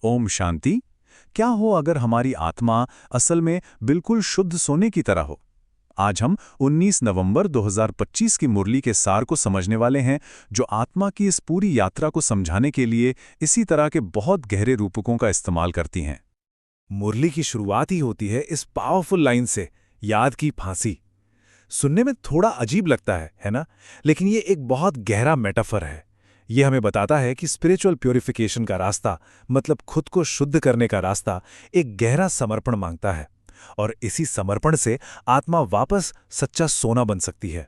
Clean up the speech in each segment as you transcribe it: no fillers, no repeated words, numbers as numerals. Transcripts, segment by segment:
ओम शांति। क्या हो अगर हमारी आत्मा असल में बिल्कुल शुद्ध सोने की तरह हो? आज हम 19 नवंबर 2025 की मुरली के सार को समझने वाले हैं, जो आत्मा की इस पूरी यात्रा को समझाने के लिए इसी तरह के बहुत गहरे रूपकों का इस्तेमाल करती हैं। मुरली की शुरुआत ही होती है इस पावरफुल लाइन से, याद की फांसी। सुनने में थोड़ा अजीब लगता है ना? लेकिन ये एक बहुत गहरा मेटाफर है। ये हमें बताता है कि स्पिरिचुअल प्योरिफिकेशन का रास्ता, मतलब खुद को शुद्ध करने का रास्ता, एक गहरा समर्पण मांगता है, और इसी समर्पण से आत्मा वापस सच्चा सोना बन सकती है।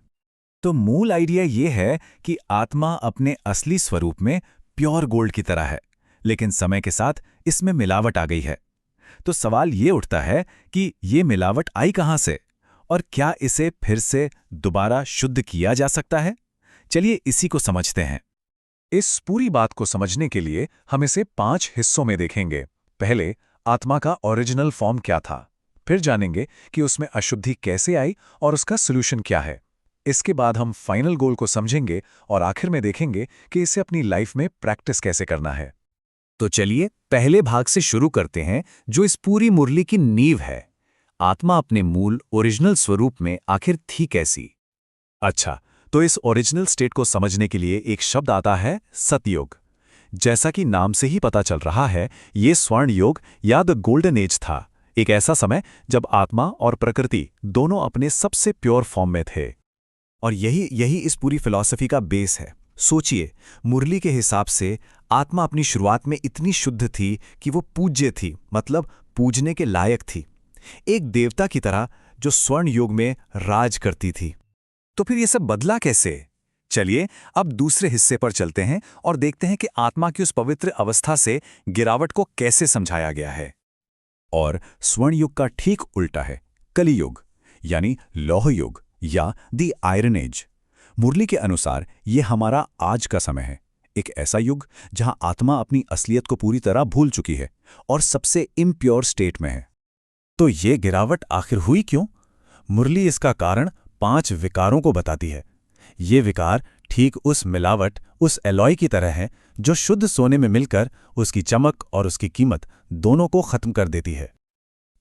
तो मूल आइडिया ये है कि आत्मा अपने असली स्वरूप में प्योर गोल्ड की तरह है, लेकिन समय के साथ इसमें मिलावट आ गई है। तो सवाल ये उठता है कि ये मिलावट आई कहां से, और क्या इसे फिर से दोबारा शुद्ध किया जा सकता है? चलिए इसी को समझते हैं। इस पूरी बात को समझने के लिए हम इसे 5 हिस्सों में देखेंगे। पहले, आत्मा का ओरिजिनल फॉर्म क्या था। फिर जानेंगे कि उसमें अशुद्धि कैसे आई और उसका सॉल्यूशन क्या है। इसके बाद हम फाइनल गोल को समझेंगे और आखिर में देखेंगे कि इसे अपनी लाइफ में प्रैक्टिस कैसे करना है। तो चलिए पहले भाग से शुरू करते हैं, जो इस पूरी मुरली की नींव है। आत्मा अपने मूल ओरिजिनल स्वरूप में आखिर थी कैसी? अच्छा, तो इस ओरिजिनल स्टेट को समझने के लिए एक शब्द आता है, सतयुग। जैसा कि नाम से ही पता चल रहा है, ये स्वर्ण युग या द गोल्डन एज था। एक ऐसा समय जब आत्मा और प्रकृति दोनों अपने सबसे प्योर फॉर्म में थे। और यही इस पूरी फिलॉसफी का बेस है। सोचिए, मुरली के हिसाब से आत्मा अपनी शुरुआत में इतनी शुद्ध थी कि वो पूज्य थी, मतलब पूजने के लायक थी, एक देवता की तरह जो स्वर्ण युग में राज करती थी। तो फिर ये सब बदला कैसे? चलिए अब दूसरे हिस्से पर चलते हैं और देखते हैं कि आत्मा की उस पवित्र अवस्था से गिरावट को कैसे समझाया गया है। और स्वर्ण युग का ठीक उल्टा है कलियुग, यानी लौह युग या दी आयरन एज। मुरली के अनुसार ये हमारा आज का समय है, एक ऐसा युग जहां आत्मा अपनी असलियत को पूरी तरह भूल चुकी है और सबसे इम्प्योर स्टेट में है। तो ये गिरावट आखिर हुई क्यों? मुरली इसका कारण 5 विकारों को बताती है। ये विकार ठीक उस मिलावट, उस एलॉय की तरह है जो शुद्ध सोने में मिलकर उसकी चमक और उसकी कीमत दोनों को खत्म कर देती है।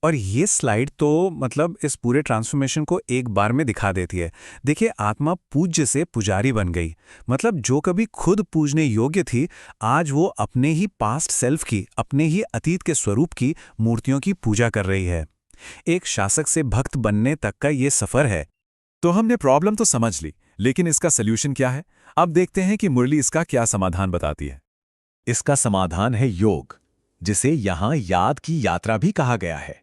और ये स्लाइड तो मतलब इस पूरे ट्रांसफॉर्मेशन को एक बार में दिखा देती है। देखिए, आत्मा पूज्य से पुजारी बन गई। मतलब जो कभी खुद पूजने योग्य थी, आज वो अपने ही पास्ट सेल्फ की, अपने ही अतीत के स्वरूप की मूर्तियों की पूजा कर रही है। एक शासक से भक्त बनने तक का ये सफर है। तो हमने प्रॉब्लम तो समझ ली, लेकिन इसका सल्यूशन क्या है? अब देखते हैं कि मुरली इसका क्या समाधान बताती है। इसका समाधान है योग, जिसे यहाँ याद की यात्रा भी कहा गया है।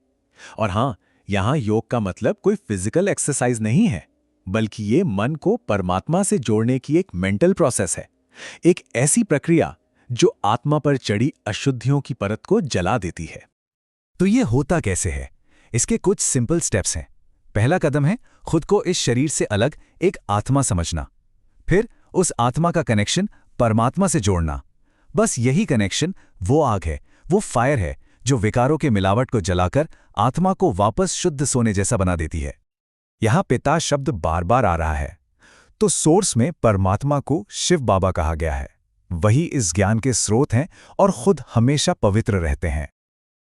और हाँ, यहाँ योग का मतलब कोई फिजिकल एक्सरसाइज नहीं है, बल्कि ये मन को परमात्मा से जोड़ने की एक मेंटल प्रोसेस है। एक ऐसी प्रक्रिया जो आत्मा पर चढ़ी अशुद्धियों की परत को जला देती है। तो ये होता कैसे है? इसके कुछ सिंपल स्टेप्स हैं। पहला कदम है खुद को इस शरीर से अलग एक आत्मा समझना। फिर उस आत्मा का कनेक्शन परमात्मा से जोड़ना। बस यही कनेक्शन वो आग है, वो फायर है जो विकारों के मिलावट को जलाकर आत्मा को वापस शुद्ध सोने जैसा बना देती है। यहां पिता शब्द बार बार आ रहा है, तो सोर्स में परमात्मा को शिव बाबा कहा गया है। वही इस ज्ञान के स्रोत हैं और खुद हमेशा पवित्र रहते हैं।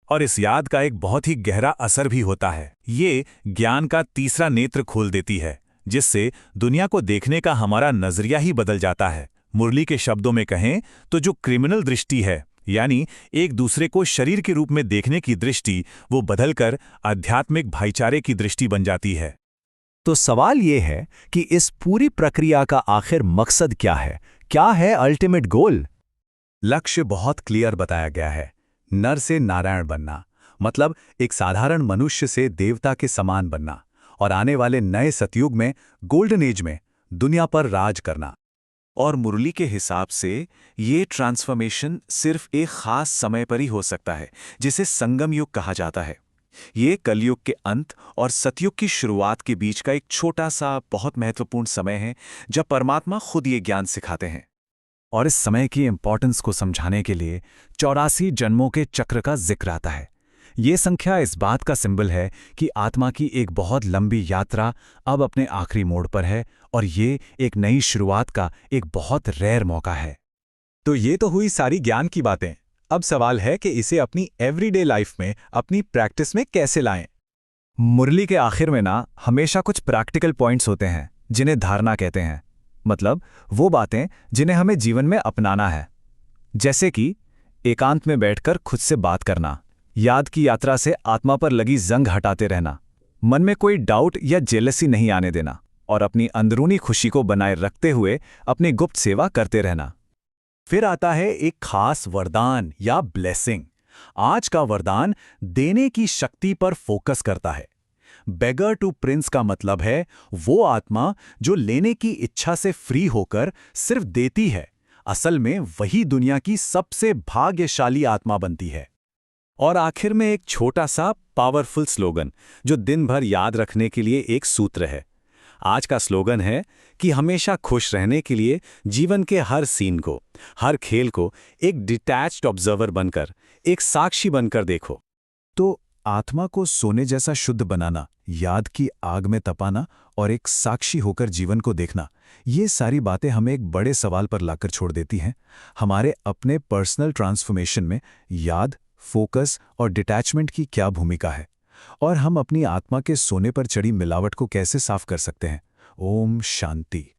और इस याद का एक बहुत ही गहरा असर भी होता है। ये ज्ञान का तीसरा नेत्र खोल देती है, जिससे दुनिया को देखने का हमारा नजरिया ही बदल जाता है। मुरली के शब्दों में कहें तो जो क्रिमिनल दृष्टि है, यानी एक दूसरे को शरीर के रूप में देखने की दृष्टि, वो बदलकर आध्यात्मिक भाईचारे की दृष्टि बन जाती है। तो सवाल ये है कि इस पूरी प्रक्रिया का आखिर मकसद क्या है? क्या है अल्टीमेट गोल? लक्ष्य बहुत क्लियर बताया गया है। नर से नारायण बनना, मतलब एक साधारण मनुष्य से देवता के समान बनना, और आने वाले नए सतयुग में, गोल्डन एज में, दुनिया पर राज करना। और मुरली के हिसाब से ये ट्रांसफॉर्मेशन सिर्फ एक खास समय पर ही हो सकता है, जिसे संगम युग कहा जाता है। ये कलयुग के अंत और सतयुग की शुरुआत के बीच का एक छोटा सा बहुत महत्वपूर्ण समय है, जब परमात्मा खुद ये ज्ञान सिखाते हैं। और इस समय की इंपॉर्टेंस को समझाने के लिए 84 जन्मों के चक्र का जिक्र आता है। ये संख्या इस बात का सिंबल है कि आत्मा की एक बहुत लंबी यात्रा अब अपने आखिरी मोड़ पर है, और ये एक नई शुरुआत का एक बहुत रेयर मौका है। तो ये तो हुई सारी ज्ञान की बातें। अब सवाल है कि इसे अपनी एवरीडे लाइफ में, अपनी प्रैक्टिस में कैसे लाएं। मुरली के आखिर में ना हमेशा कुछ प्रैक्टिकल पॉइंट्स होते हैं जिन्हें धारणा कहते हैं। मतलब वो बातें जिन्हें हमें जीवन में अपनाना है। जैसे कि एकांत में बैठकर खुद से बात करना, याद की यात्रा से आत्मा पर लगी जंग हटाते रहना, मन में कोई डाउट या जेलसी नहीं आने देना और अपनी अंदरूनी खुशी को बनाए रखते हुए अपनी गुप्त सेवा करते रहना। फिर आता है एक खास वरदान या ब्लेसिंग। आज का वरदान देने की शक्ति पर फोकस करता है। बेगर टू प्रिंस का मतलब है वो आत्मा जो लेने की इच्छा से फ्री होकर सिर्फ देती है। असल में वही दुनिया की सबसे भाग्यशाली आत्मा बनती है। और आखिर में एक छोटा सा पावरफुल स्लोगन जो दिन भर याद रखने के लिए एक सूत्र है। आज का स्लोगन है कि हमेशा खुश रहने के लिए जीवन के हर सीन को, हर खेल को एक डिटैच्ड ऑब्जर्वर बनकर, एक साक्षी बनकर देखो। तो आत्मा को सोने जैसा शुद्ध बनाना, याद की आग में तपाना और एक साक्षी होकर जीवन को देखना, ये सारी बातें हमें एक बड़े सवाल पर लाकर छोड़ देती हैं। हमारे अपने पर्सनल ट्रांसफॉर्मेशन में याद, फोकस और डिटैचमेंट की क्या भूमिका है, और हम अपनी आत्मा के सोने पर चढ़ी मिलावट को कैसे साफ कर सकते हैं। ओम शांति।